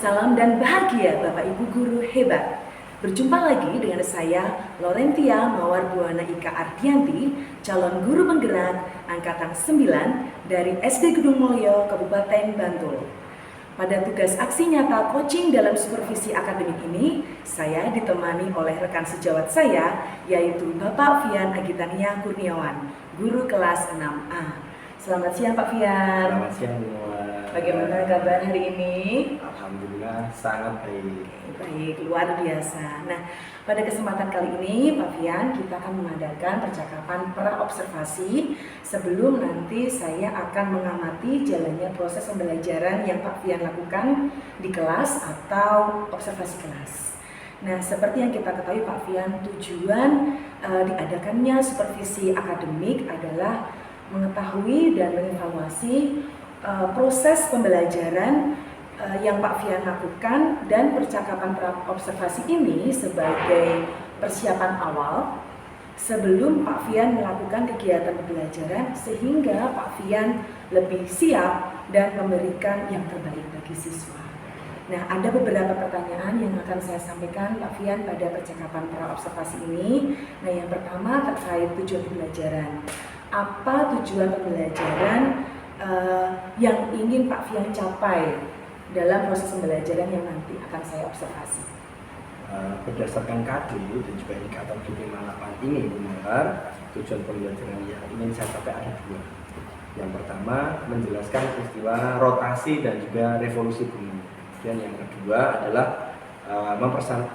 Salam dan bahagia Bapak Ibu Guru hebat. Berjumpa lagi dengan saya Laurentia Mawar Buana Ika Ardianti, calon guru penggerak angkatan 9 dari SD Gedung Mulyo, Kabupaten Bantul. Pada tugas aksi nyata coaching dalam supervisi akademik ini, saya ditemani oleh rekan sejawat saya, yaitu Bapak Fian Agitania Kurniawan, guru kelas 6A. Selamat siang Pak Fian. Selamat siang Bu Mawar. Bagaimana kabar hari ini? Alhamdulillah sangat baik. Baik, luar biasa. Nah, pada kesempatan kali ini Pak Fian, kita akan mengadakan percakapan pra-observasi sebelum nanti saya akan mengamati jalannya proses pembelajaran yang Pak Fian lakukan di kelas atau observasi kelas. Nah, seperti yang kita ketahui Pak Fian, tujuan diadakannya supervisi akademik adalah mengetahui dan mengevaluasi proses pembelajaran yang Pak Fian lakukan, dan percakapan observasi ini sebagai persiapan awal sebelum Pak Fian melakukan kegiatan pembelajaran sehingga Pak Fian lebih siap dan memberikan yang terbaik bagi siswa. Nah, ada beberapa pertanyaan yang akan saya sampaikan Pak Fian pada percakapan pra-observasi ini. Nah, yang pertama terkait tujuan pembelajaran. Apa tujuan pembelajaran yang ingin Pak Fian capai dalam proses pembelajaran yang nanti akan saya observasi? Berdasarkan KD dan juga indikator D58 ini Bu Mawar, tujuan pembelajaran yang ingin saya capai ada dua. Yang pertama, menjelaskan peristiwa rotasi dan juga revolusi bumi. Dan yang kedua adalah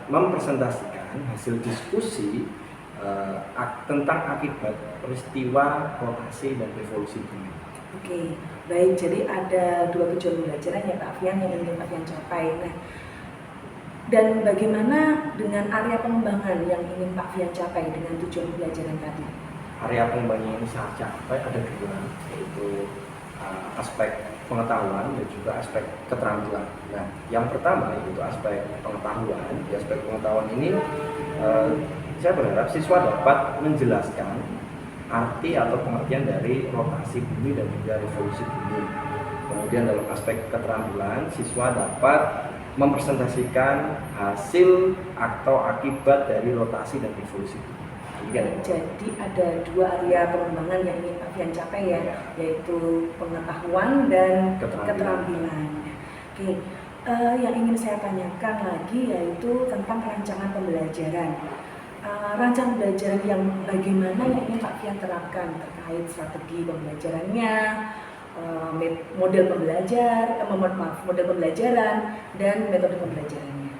mempresentasikan hasil diskusi tentang akibat peristiwa rotasi dan revolusi bumi. Oke, baik. Jadi ada dua tujuan pembelajaran ya Pak Fian yang ingin Pak Fian capai. Nah, dan bagaimana dengan area pengembangan yang ingin Pak Fian capai dengan tujuan pembelajaran tadi? Area pengembangan yang saya capai ada dua, yaitu aspek pengetahuan dan juga aspek keterampilan. Nah, yang pertama yaitu aspek pengetahuan. Di aspek pengetahuan ini saya berharap siswa dapat menjelaskan arti atau pengertian dari rotasi bumi dan juga revolusi bumi. Kemudian dalam aspek keterampilan, siswa dapat mempresentasikan hasil atau akibat dari rotasi dan revolusi bumi. Jadi ada dua area pengembangan yang ingin Pak Fian capai ya, yaitu pengetahuan dan keterampilan. Oke, yang ingin saya tanyakan lagi yaitu tentang rancangan pembelajaran. Rancangan pembelajaran yang bagaimana yang ingin Pak Fian terapkan terkait strategi pembelajarannya, model pembelajaran dan metode pembelajarannya.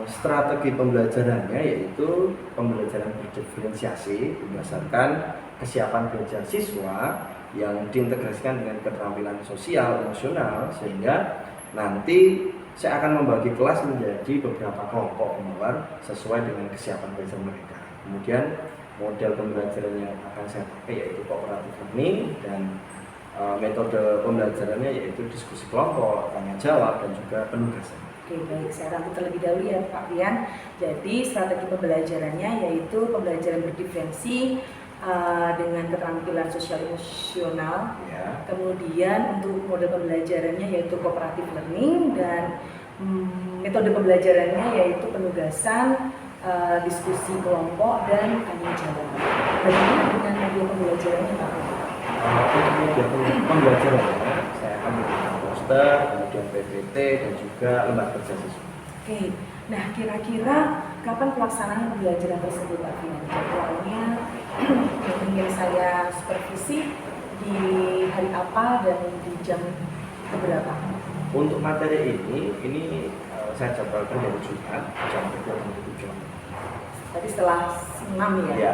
Strategi pembelajarannya yaitu pembelajaran berdiferensiasi berdasarkan kesiapan belajar siswa yang diintegrasikan dengan keterampilan sosial emosional, sehingga nanti saya akan membagi kelas menjadi beberapa kelompok Mawar sesuai dengan kesiapan belajar mereka. Kemudian model pembelajaran yang akan saya pakai yaitu cooperative learning, dan metode pembelajarannya yaitu diskusi kelompok, tanya jawab, dan juga penugasan. Oke, baik, saya rangkum terlebih dahulu ya Pak Fian. Jadi strategi pembelajarannya yaitu pembelajaran berdiferensi dengan keterampilan sosial emosional. Ya. Kemudian untuk model pembelajarannya yaitu cooperative learning, dan metode pembelajarannya yaitu penugasan, diskusi kelompok, dan tanya jawab. Bagaimana dengan model pembelajarannya Pak? Untuk model pembelajarannya saya akan memberikan poster, kemudian PPT, dan juga lembar kerja siswa. Oke, nah kira-kira kapan pelaksanaan pembelajaran tersebut Pak Fian? Jadwalnya yang ingin saya supervisi di hari apa dan di jam berapa? Untuk materi ini saya jadwalkan dari Jumat jam 7. Tadi setelah 6 ya? Ya.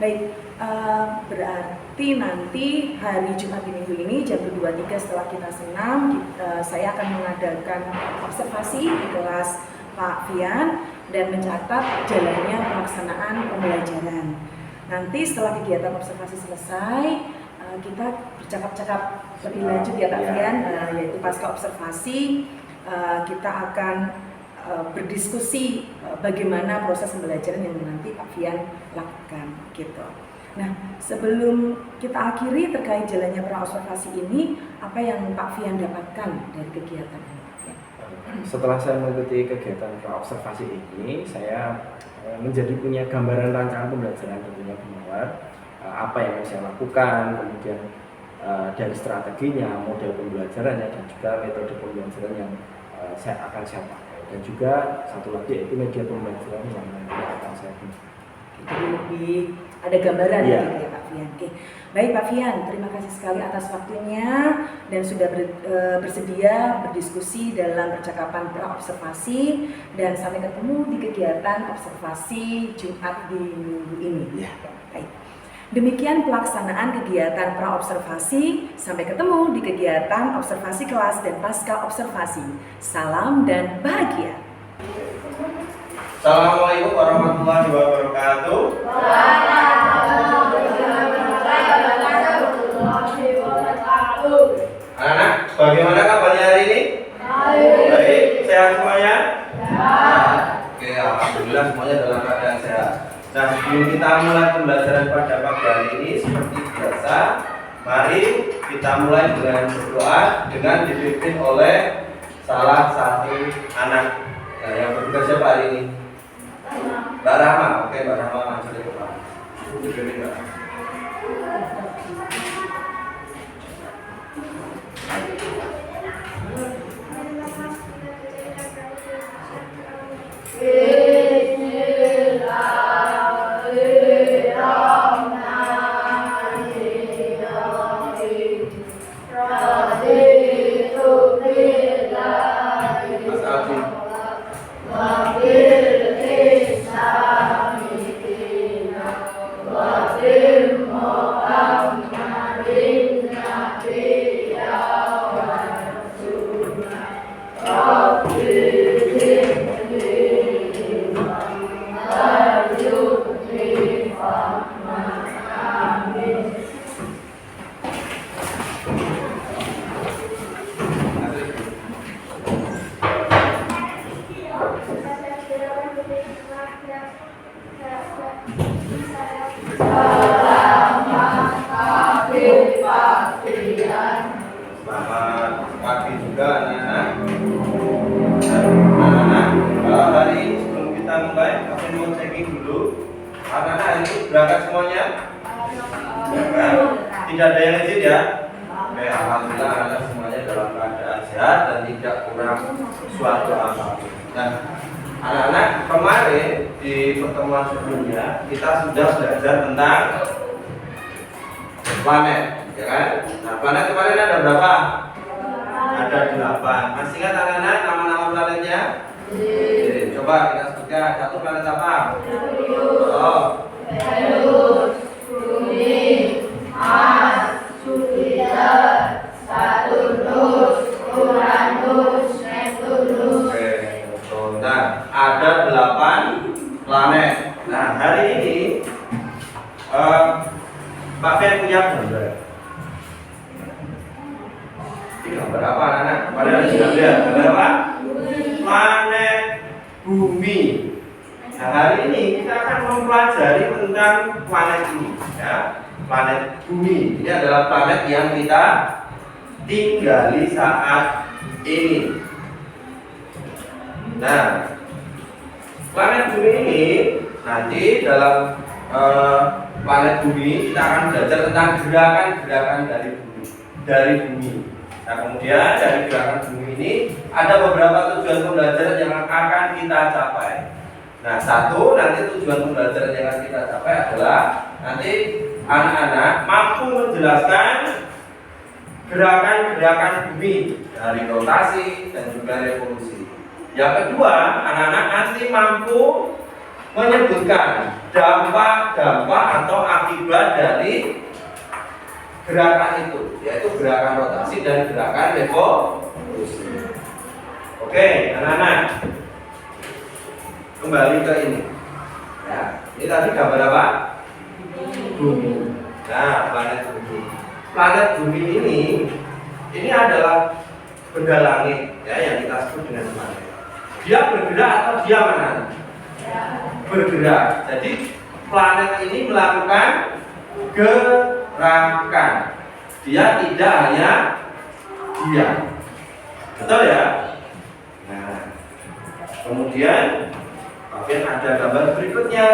Baik, berarti nanti hari Jumat di minggu ini jam 2.3 setelah kita senam, saya akan mengadakan observasi di kelas Pak Fian dan mencatat jalannya pelaksanaan pembelajaran. Nanti setelah kegiatan observasi selesai, kita bercakap-cakap lebih lanjut ya Pak Fian, yaitu pasca observasi kita akan berdiskusi bagaimana proses pembelajaran yang nanti Pak Fian lakukan gitu. Nah, sebelum kita akhiri terkait jalannya praobservasi ini, apa yang Pak Fian dapatkan dari kegiatan ini? Setelah saya mengikuti kegiatan praobservasi ini, saya menjadi punya gambaran rancangan pembelajaran tentunya benar apa yang mau saya lakukan, kemudian dari strateginya, model pembelajarannya, dan juga metode pembelajaran yang akan saya pakai, dan juga satu lagi yaitu media pembelajaran yang nanti akan saya gunakan. Jadi lebih ada gambaran ya, gitu ya Pak Fian. Oke. Baik Pak Fian, terima kasih sekali atas waktunya dan sudah bersedia berdiskusi dalam percakapan praobservasi, dan sampai ketemu di kegiatan observasi Jumat di minggu ini. Ya. Baik. Demikian pelaksanaan kegiatan praobservasi. Sampai ketemu di kegiatan observasi kelas dan pasca observasi. Salam dan bahagia. Assalamualaikum warahmatullahi wabarakatuh. Anak-anak, bagaimana kabarnya hari ini? Baik, sehat semuanya? Oke, alhamdulillah semuanya dalam keadaan sehat. Nah, sebelum kita mulai pembelajaran pada pagi hari ini, seperti biasa, mari kita mulai dengan berdoa dengan dipimpin oleh salah satu anak. Nah, yang bertugas siapa hari ini? Mbak Rahma. Oke, Mbak Rahma langsung ke depan. Mas Aldi. Selamat pagi juga anak-anak. Anak-anak, hari ini sebelum kita mulai, aku mau checking dulu. Anak-anak hari ini berangkat semuanya? Berangkat. Tidak ada yang izin ya? Oke, alhamdulillah anak semuanya dalam keadaan sehat dan tidak kurang suatu apapun. Nah, anak-anak, kemarin di pertemuan sebelumnya kita sudah belajar tentang planet, ya kan? Nah, planet kemarin ada berapa? Ada 8. Masih ingat anak-anak nama-nama planetnya? Oke, coba kita sebutkan. Satu planet apa? Oh. Venus, Bumi, Mars, Jupiter, Saturnus, Uranus, Neptunus. Oke, betul. Nah, ada 8 planet. Nah, hari ini Pak Fian punya gambar. Ini gambar apa anak-anak? Pada sudah lihat gambar apa? Planet Bumi. Nah, hari ini kita akan mempelajari tentang planet ini, ya. Planet Bumi. Ini adalah planet yang kita tinggali saat ini. Nah, planet Bumi ini nanti dalam planet Bumi kita akan belajar tentang gerakan-gerakan dari bumi. Nah, kemudian dari gerakan bumi ini ada beberapa tujuan pembelajaran yang akan kita capai. Nah, satu, nanti tujuan pembelajaran yang akan kita capai adalah nanti anak-anak mampu menjelaskan gerakan-gerakan bumi dari rotasi dan juga revolusi. Yang kedua, anak-anak nanti mampu menyebutkan dampak-dampak atau akibat dari gerakan itu, yaitu gerakan rotasi dan gerakan revolusi. Oke, anak-anak, kembali ke ini. Ya, ini tadi gambar apa? Bumi. Nah, planet Bumi. Planet Bumi ini adalah benda langit, ya, yang kita sebut dengan planet. Dia bergerak atau dia mana? Bergerak. Jadi planet ini melakukan gerakan. Dia tidak hanya diam. Betul ya? Nah, kemudian mungkin ada gambar berikutnya.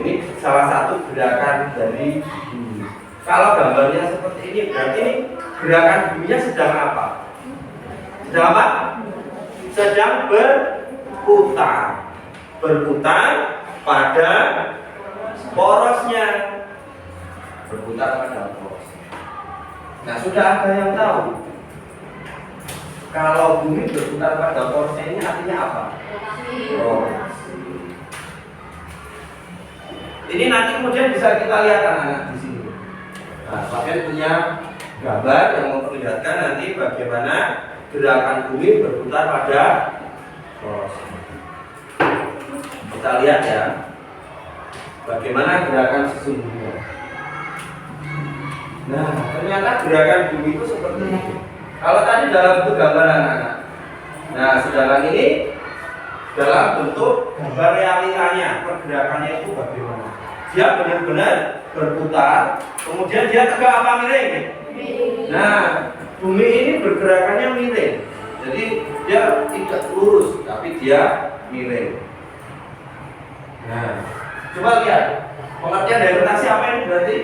Ini salah satu gerakan dari bumi. Kalau gambarnya seperti ini, berarti gerakan buminya sedang apa? Sedang apa? Sedang berputar. Berputar pada porosnya. Berputar pada porosnya. Nah, sudah ada yang tahu kalau bumi berputar pada porosnya ini artinya apa? Rotation. Ini nanti kemudian bisa kita lihat anak-anak di sini. Nah, kalian punya gambar yang memperlihatkan nanti bagaimana gerakan bumi berputar pada porosnya. Kita lihat ya, bagaimana gerakan sesungguhnya. Nah, ternyata gerakan bumi itu seperti ini. Kalau tadi dalam bentuk gambar anak-anak, nah sedangkan ini dalam bentuk gambar realitanya, pergerakannya itu bagaimana? Dia benar-benar berputar, kemudian dia tegak apa miring? Nah, bumi ini bergerakannya miring, jadi dia tidak lurus, tapi dia miring. Nah, coba lihat pengertian dari rotasi apa ini berarti?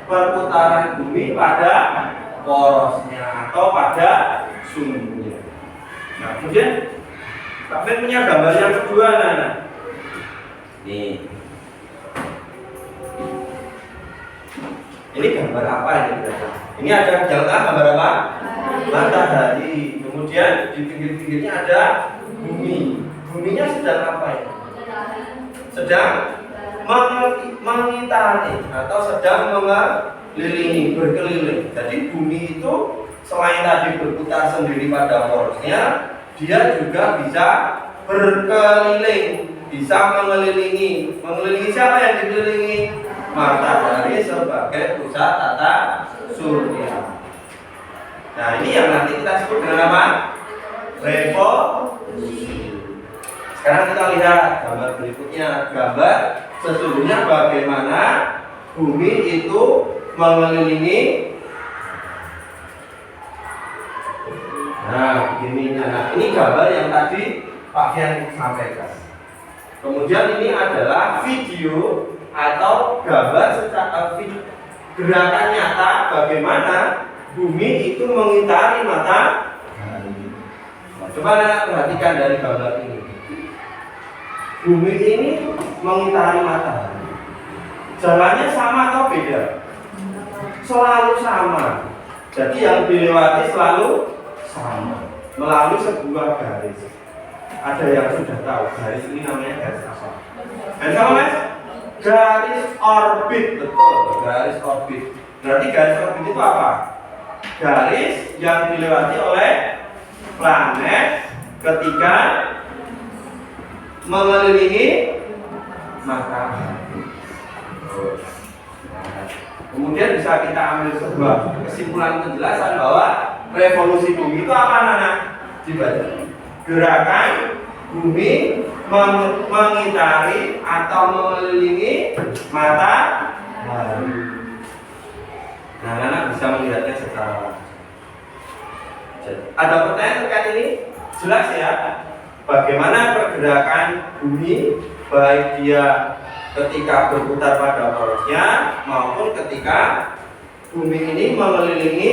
Perputaran bumi pada porosnya atau pada sumbunya. Nah, kemudian Pak punya gambar yang kedua, nah. Nih. Ini gambar apa ini? Ini ada jangan gambar apa? Matahari. Kemudian di pinggir-pinggirnya ada bumi. Buminya sedang apa ini? Sedang mengitari atau sedang mengelilingi, berkeliling. Jadi bumi itu selain tadi berputar sendiri pada porosnya, dia juga bisa berkeliling, bisa mengelilingi. Mengelilingi siapa yang dikelilingi? Matahari sebagai pusat tata surya. Nah, ini yang nanti kita sebut dengan apa? Revolusi. Sekarang kita lihat gambar berikutnya. Gambar sesungguhnya bagaimana bumi itu mengelilingi. Nah, begini. Nah, ini gambar yang tadi Pak Fian sampaikan. Kemudian ini adalah video atau gambar secara gerakan nyata bagaimana bumi itu mengitari matahari. Nah, coba Anda perhatikan dari gambar ini. Bumi ini mengitari matahari. Jalannya sama atau beda? Selalu sama. Jadi yang dilewati selalu sama melalui sebuah garis. Ada yang sudah tahu garis ini namanya garis apa? Garis apa, Mas? Garis orbit, betul. Garis orbit. Berarti garis orbit itu apa? Garis yang dilewati oleh planet ketika mengelilingi matahari. Kemudian bisa kita ambil sebuah kesimpulan penjelasan bahwa revolusi bumi itu apa, Nana? Dibaca. Gerakan bumi mengitari atau mengelilingi matahari. Nah, Nana bisa melihatnya secara langsung. Ada pertanyaan terkait ini? Jelas ya? Bagaimana pergerakan bumi baik dia ketika berputar pada porosnya maupun ketika bumi ini mengelilingi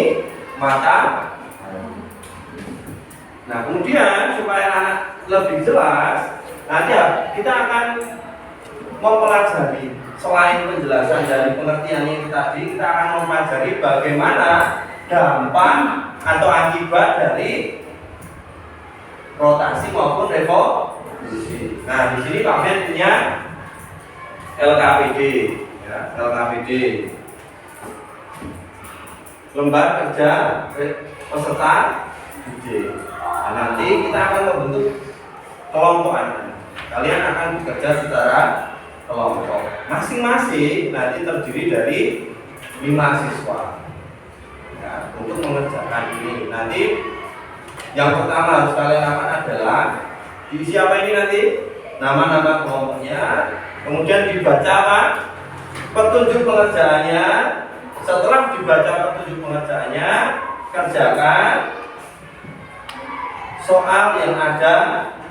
matahari. Nah, kemudian supaya anak lebih jelas, nanti kita akan mempelajari selain penjelasan dari pengertian ini tadi, kita akan mempelajari bagaimana dampak atau akibat dari rotasi maupun revolusi. Nah, di sini Pak Ben punya LKPD, ya, LKPD, lembar kerja peserta didik. Nah, nanti kita akan membentuk kelompok anak. Kalian akan bekerja secara kelompok. Masing-masing nanti terdiri dari 5 siswa. Ya, untuk mengerjakan ini. Nanti yang pertama harus kalian lakukan adalah diisi apa ini nanti? nama-nama kelompoknya, kemudian dibaca apa? Petunjuk pengerjaannya. Setelah dibaca petunjuk pengerjaannya, kerjakan soal yang ada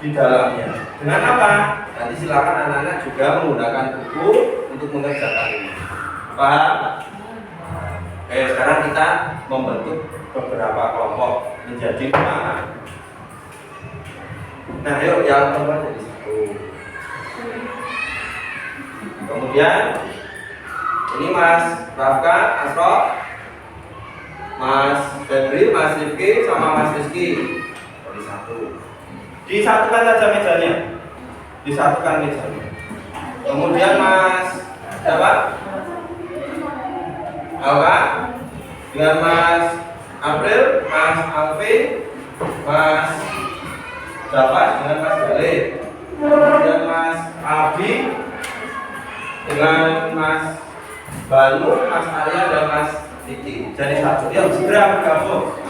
di dalamnya. Dengan apa? Nanti silakan anak-anak juga menggunakan buku untuk mengerjakan ini. Paham? Oke, sekarang kita membentuk beberapa kelompok menjadi 5. Nah, yuk yang kelompok jadi 1. Kemudian ini Mas Rafka, Asro, Mas Febri, Mas Rifki, sama Mas Rizky. Jadi 1. Disatukan saja mejanya. Disatukan mejanya. Kemudian Mas siapa? Alka dengan Mas April, Mas Alvin, Mas Jafar dengan Mas Galih. Kemudian Mas Abi dengan Mas Banu, Mas Arya dan Mas Titi. Jadi 1. Yuk segera bergabung.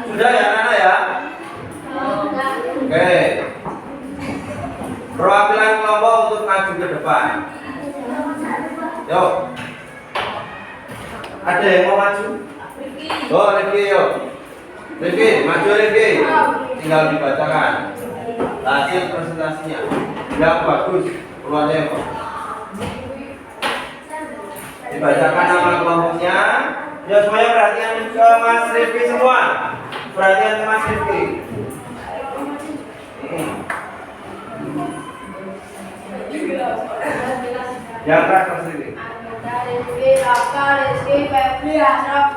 Sudah ya anak-anak ya? Oke. Perwakilan kelompok untuk maju ke depan. Yuk. Ada yang mau maju? Oh, Rifki yuk. Rifki, maju Rifki. Tinggal dibacakan hasil presentasinya. Yang bagus, keluarnya kok. Dibacakan nama kelompoknya. Ya semuanya perhatian ke Mas Rifki semua. Perhatian ke Mas Rifki. Yang keras Mas Rifki. Rizky, Rafka, Rizky, Febri, Asraf.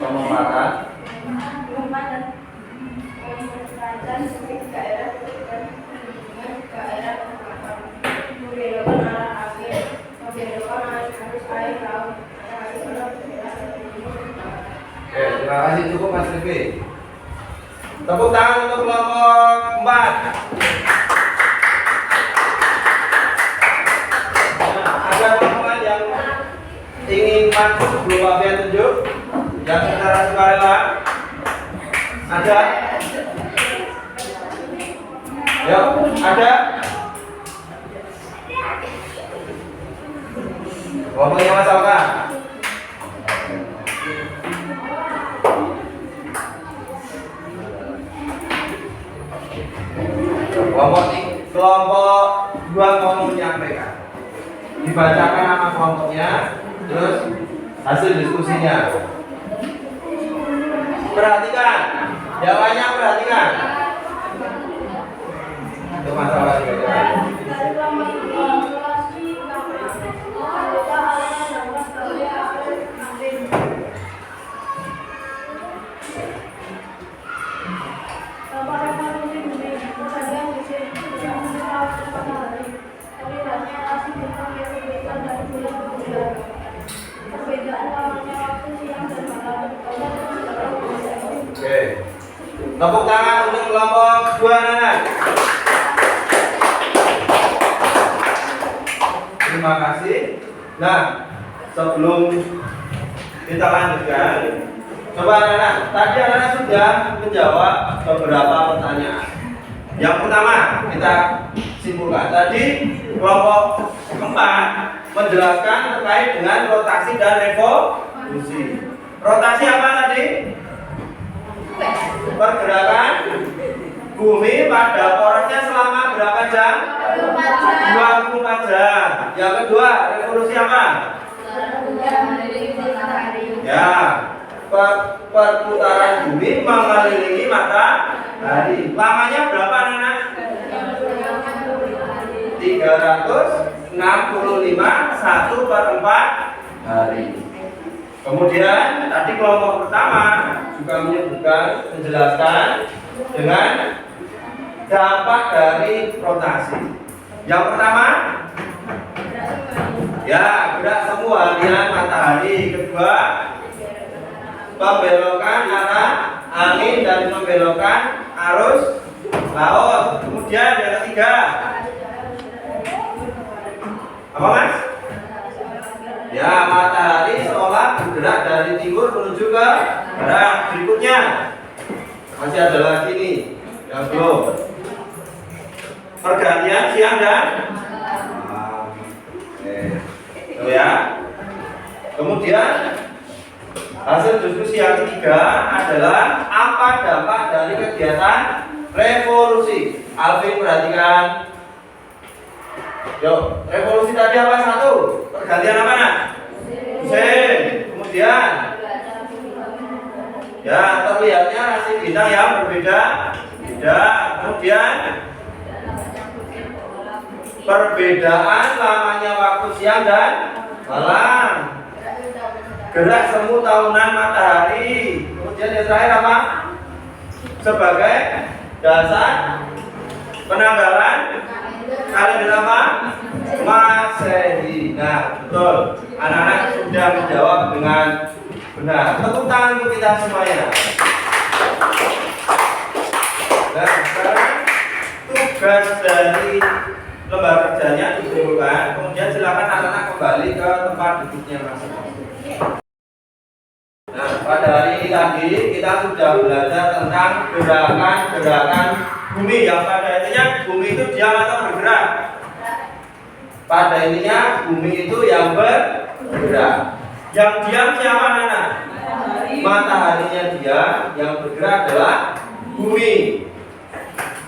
Pemaparan. Oke, terima kasih cukup Mas Rifki. Tepuk tangan untuk kelompok 4. Ada teman-teman yang ingin maju sebelum Fabian tunjuk? Yang secara sukarela? Ada? Yuk, ada? Ngomongnya Mas Alka. Kelompok 2 mau menyampaikan. Dibacakan nama kelompoknya, terus hasil diskusinya. Perhatikan, jawabannya perhatikan. Itu masalah Oke. Tepuk tangan untuk kelompok 2 anak. Terima kasih. Nah, sebelum kita lanjutkan, coba anak-anak, tadi anak-anak sudah menjawab beberapa pertanyaan. Yang pertama, kita simpulkan. Tadi kelompok 4 menjelaskan terkait dengan rotasi dan revolusi. Rotasi apa tadi? Pergerakan bumi pada porosnya selama berapa jam? 24 jam. Yang kedua, revolusi apa? Ya, perputaran bumi mengelilingi matahari. Lamanya berapa anak-anak? 365 1/4 hari. Kemudian tadi kelompok pertama juga menjelaskan dengan dampak dari rotasi. Yang pertama, ya gerak semu harian matahari. Kedua, pembelokan arah angin dan pembelokan arus laut. Kemudian yang ketiga, apa mas? Ya, matahari seolah bergerak dari timur menuju ke barat. Berikutnya masih ada lagi nih yang belum. Pergantian siang dan malam. Oke. Ya. Kemudian hasil diskusi yang ketiga adalah apa dampak dari kegiatan revolusi. Alvin perhatikan. Yuk, revolusi tadi apa? Satu, pergantian apa nak? Musim. Kemudian ya terlihatnya rasi bintang yang berbeda. Kemudian perbedaan lamanya waktu siang dan malam. Gerak semu tahunan matahari. Kemudian yang terakhir apa? Sebagai dasar penanggalan kalender apa? Masehi. Nah, betul. Anak-anak sudah menjawab dengan benar. Tepuk tangan untuk kita semuanya. Nah, sekarang tugas dari lembar kerjanya dikumpulkan. Kemudian silakan anak-anak kembali ke tempat duduknya masing-masing. Nah, pada hari ini tadi kita sudah belajar tentang gerakan-gerakan bumi. Yang pada intinya bumi itu diam atau bergerak? Pada intinya bumi itu yang bergerak. Yang diam siapa anak? Mataharinya diam, yang bergerak adalah bumi.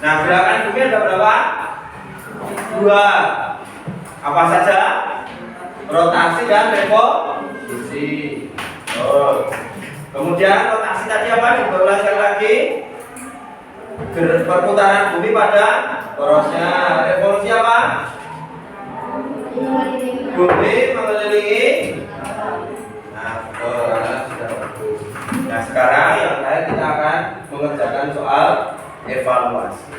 Nah, gerakan bumi ada berapa? 2. Apa saja? Rotasi dan revolusi. Kemudian rotasi tadi apa? Diulang lagi. Perputaran bumi pada porosnya. Revolusi apa? Bumi mengelilingi. Nah, sudah bagus. Nah, sekarang yang lain kita akan mengerjakan soal evaluasi.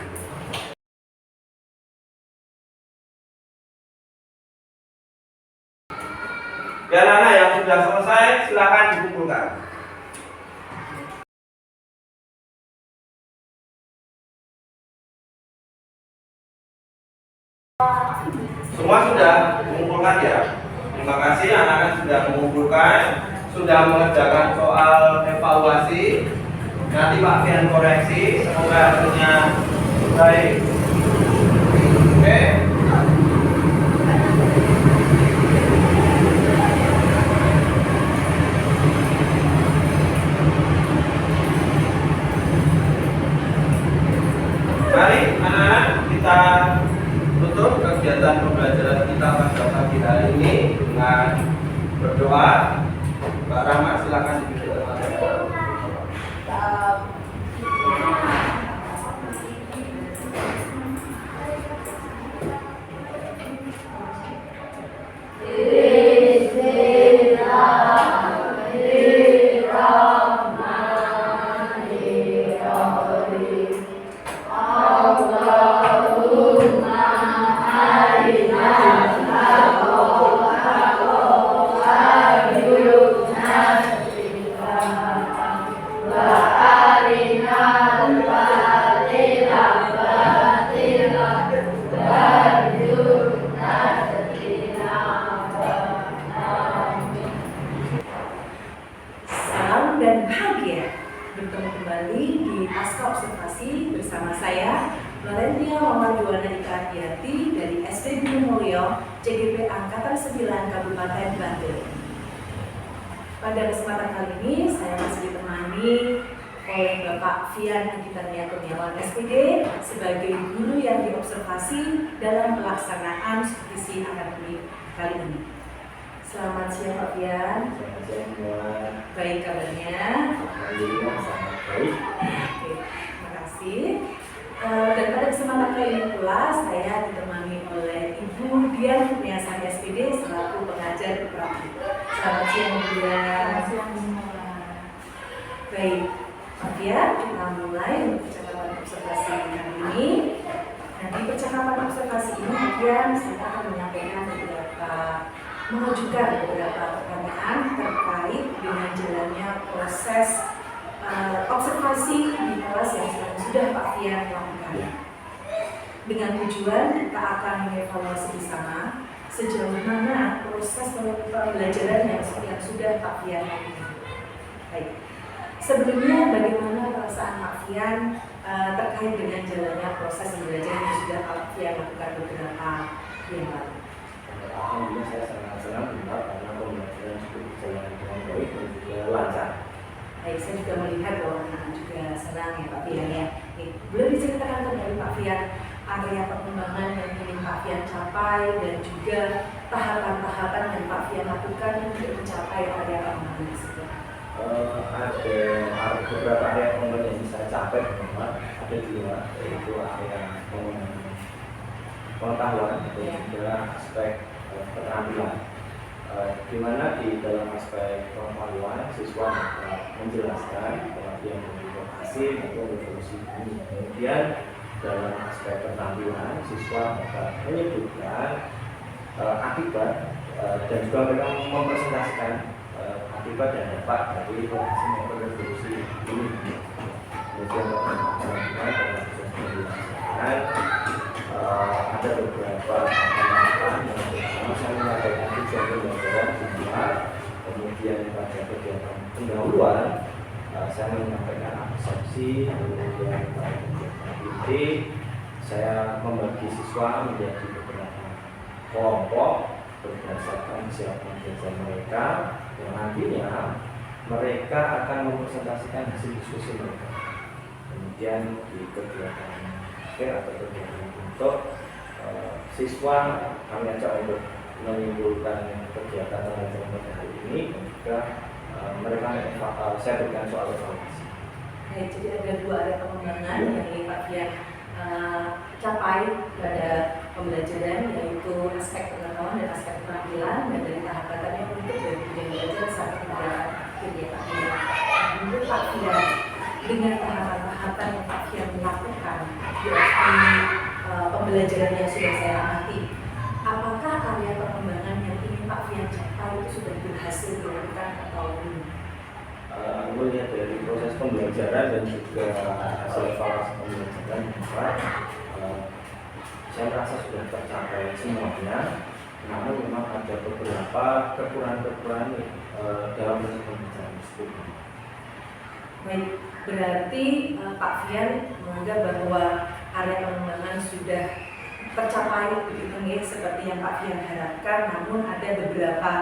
Dan anak yang sudah selesai silakan dikumpulkan. Semua sudah mengumpulkan ya. Terima kasih anak-anak sudah mengumpulkan, sudah mengerjakan soal evaluasi. Nanti Pak Fian koreksi, semoga hasilnya baik. Oke. Mari anak-anak kita tutup kegiatan pembelajaran kita pada pagi hari ini dengan berdoa. Mbak Rahma silakan dipimpin. Salam dan bahagia bertemu kembali di Pasca Observasi bersama saya Lorentia Mama Juwana Ikratiati dari SD Gunung Mulyo, CGP Angkatan 9 Kabupaten Bantul. Pada kesempatan kali ini saya masih ditemani oleh Bapak Fian Aditania Kurniawan SPD sebagai guru yang diobservasi dalam pelaksanaan supervisi akademik kali ini. Selamat siang Pak Fian. Selamat siang semua. Baik kabarnya? Alhamdulillah sangat baik. Oke, terima kasih. Dan pada kesempatan kali ini pula saya ditemani oleh Ibu Dian Kurniasari SPD selaku pengajar di Prabu. Selamat siang Bu Dian. Selamat siang semua. Baik, Pak Dian, kita mulai untuk percakapan observasi kali ini. Nah, di percakapan observasi ini Pak Dian saya akan mengajukan beberapa pertanyaan terkait dengan jalannya proses observasi di kelas yang sudah Pak Fian lakukan. Dengan tujuan kita akan mengevaluasi bersama sejauh mana proses pembelajaran yang sudah Pak Fian lakukan. Baik. Sebelumnya bagaimana perasaan Pak Fian terkait dengan jalannya proses pembelajaran yang sudah Pak Fian lakukan beberapa yang lalu? Alhamdulillah saya sangat senang benar karena pembelajaran cukup berjalan dengan baik dan juga lancar. Baik, saya juga melihat bahwa anak juga senang ya Pak Fian ya. Boleh diceritakan kembali Pak Fian area perkembangan yang ingin Pak Fian capai dan juga tahapan-tahapan yang Pak Fian lakukan untuk mencapai area perkembangan tersebut. Ada beberapa area pengembangan yang bisa capai, memang ada dua, yaitu area pengembangan pengetahuan dan juga aspek keterampilan. Di mana di dalam aspek pengetahuan siswa menjelaskan yang bervokasi maupun berfungsi ini. Kemudian dalam aspek keterampilan siswa dapat menyebutkan akibat dan juga mereka mempresentasikan akibat dan dampak dari produksi maupun revolusi ini. Kemudian dalam proses penjelasan ada beberapa tahapan yang pertama saya menyampaikan tujuan pembelajaran siswa, kemudian pada kegiatan pendahuluan saya menyampaikan absorpsi, kemudian pada kegiatan inti saya membagi siswa menjadi beberapa kelompok berdasarkan kesiapan belajar mereka yang nantinya mereka akan mempresentasikan hasil diskusi mereka. Kemudian di kegiatan akhir atau kegiatan untuk siswa kami ajak untuk menyimpulkan kegiatan pembelajaran pada hari ini dan juga mereka saya berikan soal evaluasi. Baik, jadi ada dua area pengembangan yang ingin Pak Fian capai pada pembelajaran, yaitu aspek pengetahuan dan aspek keterampilan, dan dari tahapan yang untuk dari kemudian belajar sampai kepada akhirnya Pak Fian. Menurut Pak Fian, dengan tahapan-tahapan yang Pak Fian melakukan di pembelajaran yang sudah saya amati, apakah area perkembangan yang ingin Pak Fian capai itu sudah berhasil dilakukan atau belum? Melihat dari proses pembelajaran dan juga hasil evaluasi pembelajaran, saya merasa sudah tercapai semuanya. Namun memang ada beberapa kekurangan-kekurangan dalam proses pembelajaran tersebut. Baik, berarti Pak Fian menganggap bahwa area pengembangan sudah tercapai begitu ya, seperti yang Pak Fian harapkan, namun ada beberapa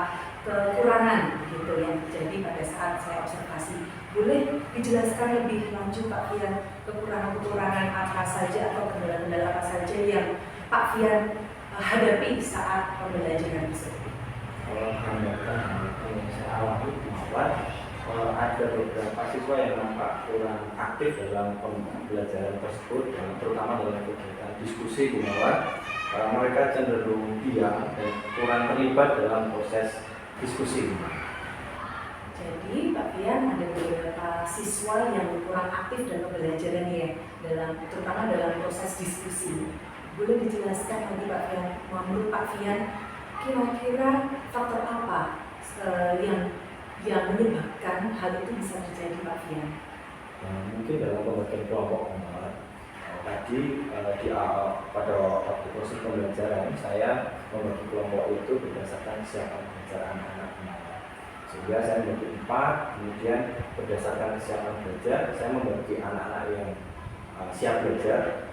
kekurangan gitu yang terjadi pada saat saya observasi. Boleh dijelaskan lebih lanjut Pak Fian, kekurangan-kekurangan apa saja atau kendala-kendala apa saja yang Pak Fian hadapi saat pembelajaran tersebut? Kalau hambatan yang saya alami bahwa ada beberapa siswa yang nampak kurang aktif dalam pembelajaran tersebut, terutama dalam kegiatan diskusi, di mana mereka cenderung diam dan kurang terlibat dalam proses diskusi. Jadi Pak Fian ada beberapa siswa yang kurang aktif dalam pembelajaran ya, terutama dalam proses diskusi. Boleh dijelaskan lagi Pak Fian, menurut Pak Fian kira-kira faktor apa yang menyebabkan hal itu bisa terjadi Pak Fian? Mungkin dalam pembagian kelompok tadi pada waktu proses pembelajaran saya membagi kelompok itu berdasarkan kesiapan belajar anak-anak, sehingga saya membagi 4, kemudian berdasarkan kesiapan belajar saya membagi anak-anak yang siap belajar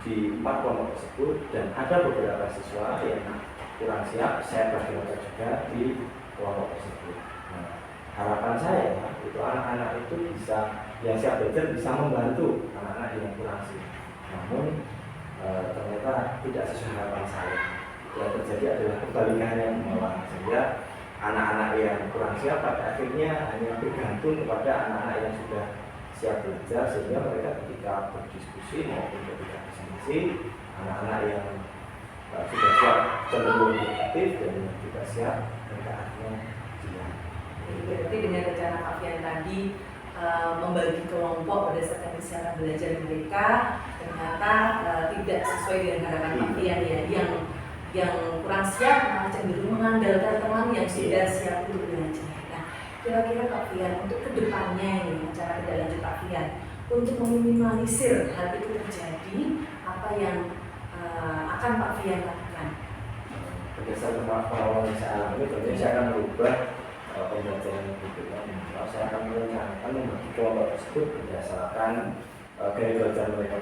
di 4 kelompok tersebut, dan ada beberapa siswa yang kurang siap saya bagi juga di kelompok tersebut. Harapan saya itu anak-anak itu bisa, yang siap belajar bisa membantu anak-anak yang kurang siap. Namun ternyata tidak sesuai harapan saya. Yang terjadi adalah kebalikannya malah, sehingga anak-anak yang kurang siap pada akhirnya hanya bergantung kepada anak-anak yang sudah siap belajar, sehingga mereka ketika berdiskusi maupun ketika presentasi, anak-anak yang sudah siap cenderung aktif dan yang tidak siap mereka akhirnya diam. Berarti dengan rencana Pak Fian tadi membagi kelompok berdasarkan kesiapan belajar mereka ternyata tidak sesuai dengan harapan Pak Fian ya, yang kurang siap malah cenderung mengandalkan teman yang sudah siap untuk belajar. Nah, kira-kira Pak Fian untuk kedepannya ini, cara tindak lanjut Pak Fian untuk meminimalisir hal itu terjadi, apa yang akan Pak Fian lakukan? Berdasarkan pengalaman yang saya alami, tentunya saya akan merubah pembelajaran berikutnya. Saya akan merencanakan membagi kelompok tersebut berdasarkan gaya belajar mereka.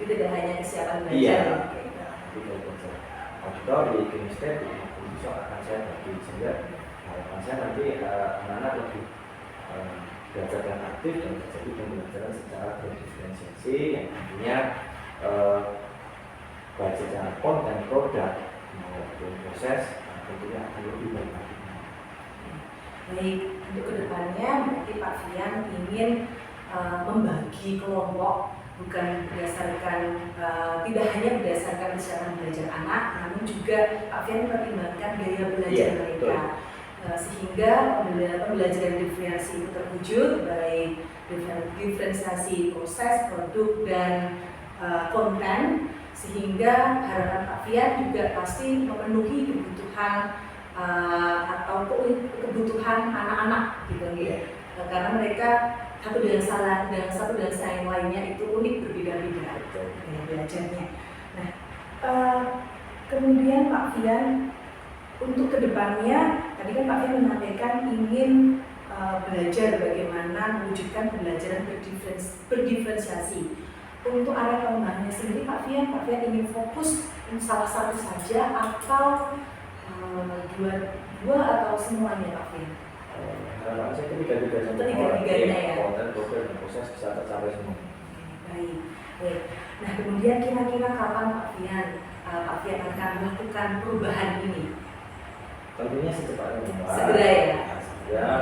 Jadi tidak hanya kesiapan belajar. Iya, itu gaya belajar. Atau di Kinestet, di besok akan saya bagi, sehingga harapan saya nanti anak-anak lebih belajar dan aktif dan terjadi pembelajaran secara berdiferensiasi yang tentunya baik secara konten produk maupun proses tentunya akan lebih baik lagi. Baik, untuk kedepannya berarti Pak Fian ingin membagi kelompok bukan berdasarkan tidak hanya berdasarkan kesiapan belajar anak, namun juga Pak Fian mempertimbangkan gaya belajar mereka. Sehingga pembelajaran diferensiasi itu terwujud baik diferensiasi proses, produk, dan konten, sehingga harapan Pak Fian juga pasti memenuhi kebutuhan atau kebutuhan anak-anak gitu ya. Karena mereka satu dengan yang lainnya itu unik, berbeda-beda gaya belajarnya. Nah, kemudian Pak Fian untuk kedepannya, tadi kan Pak Fian menyampaikan ingin belajar bagaimana mewujudkan pembelajaran berdiferensiasi. Untuk area pengembangannya sendiri, Pak Fian ingin fokus salah satu saja atau dua atau semuanya Pak Fian? Harapan saya ketiga-tiganya ya. Konten, produk, dan proses bisa tercapai semua. Baik. Nah, kemudian kira-kira kapan Pak Fian akan melakukan perubahan ini? Tentunya secepatnya. Segera ya? Segera.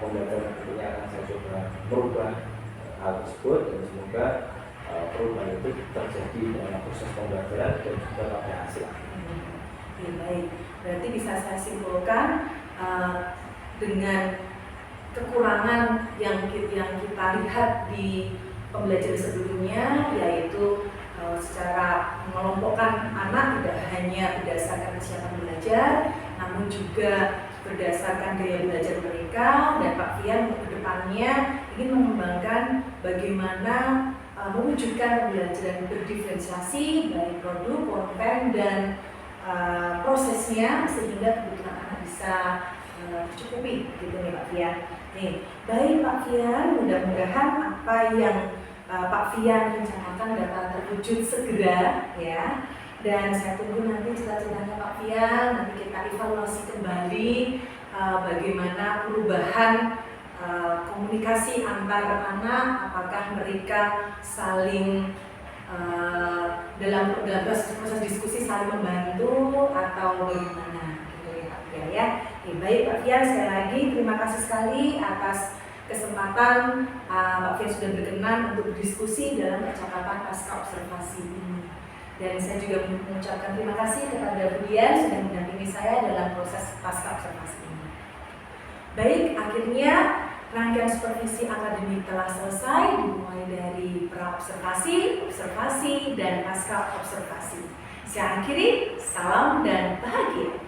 Pembelajaran tentunya akan saya coba merubah hal tersebut, dan semoga perubahan itu terjadi dalam proses pembelajaran dan juga pada hasil. Baik. Berarti bisa saya simpulkan dengan kekurangan yang kita lihat di pembelajaran sebelumnya, yaitu secara mengelompokkan anak tidak hanya berdasarkan kesiapan belajar, namun juga berdasarkan gaya belajar mereka. Dan Pak Fian untuk kedepannya ingin mengembangkan bagaimana mewujudkan pembelajaran berdiferensiasi baik produk, konten, dan prosesnya, sehingga kebutuhan anak bisa tercukupi gitu nih Pak Fian. Baik Pak Fian, mudah-mudahan apa yang Pak Fian rencanakan dapat terwujud segera ya. Dan saya tunggu nanti cita-citanya Pak Fian, nanti kita evaluasi kembali bagaimana perubahan komunikasi antar anak, apakah mereka saling dalam proses diskusi saling membantu atau bagaimana gitu ya Pak Fian ya. Baik Pak Fian, sekali lagi terima kasih sekali atas kesempatan Pak Fian sudah berkenan untuk berdiskusi dalam percakapan pasca observasi ini. Dan saya juga mengucapkan terima kasih kepada Bu Dian sudah mendampingi saya dalam proses pasca observasi ini. Baik, akhirnya rangkaian supervisi akademik telah selesai, dimulai dari pra-observasi, observasi, dan pasca observasi. Saya akhiri, salam dan bahagia.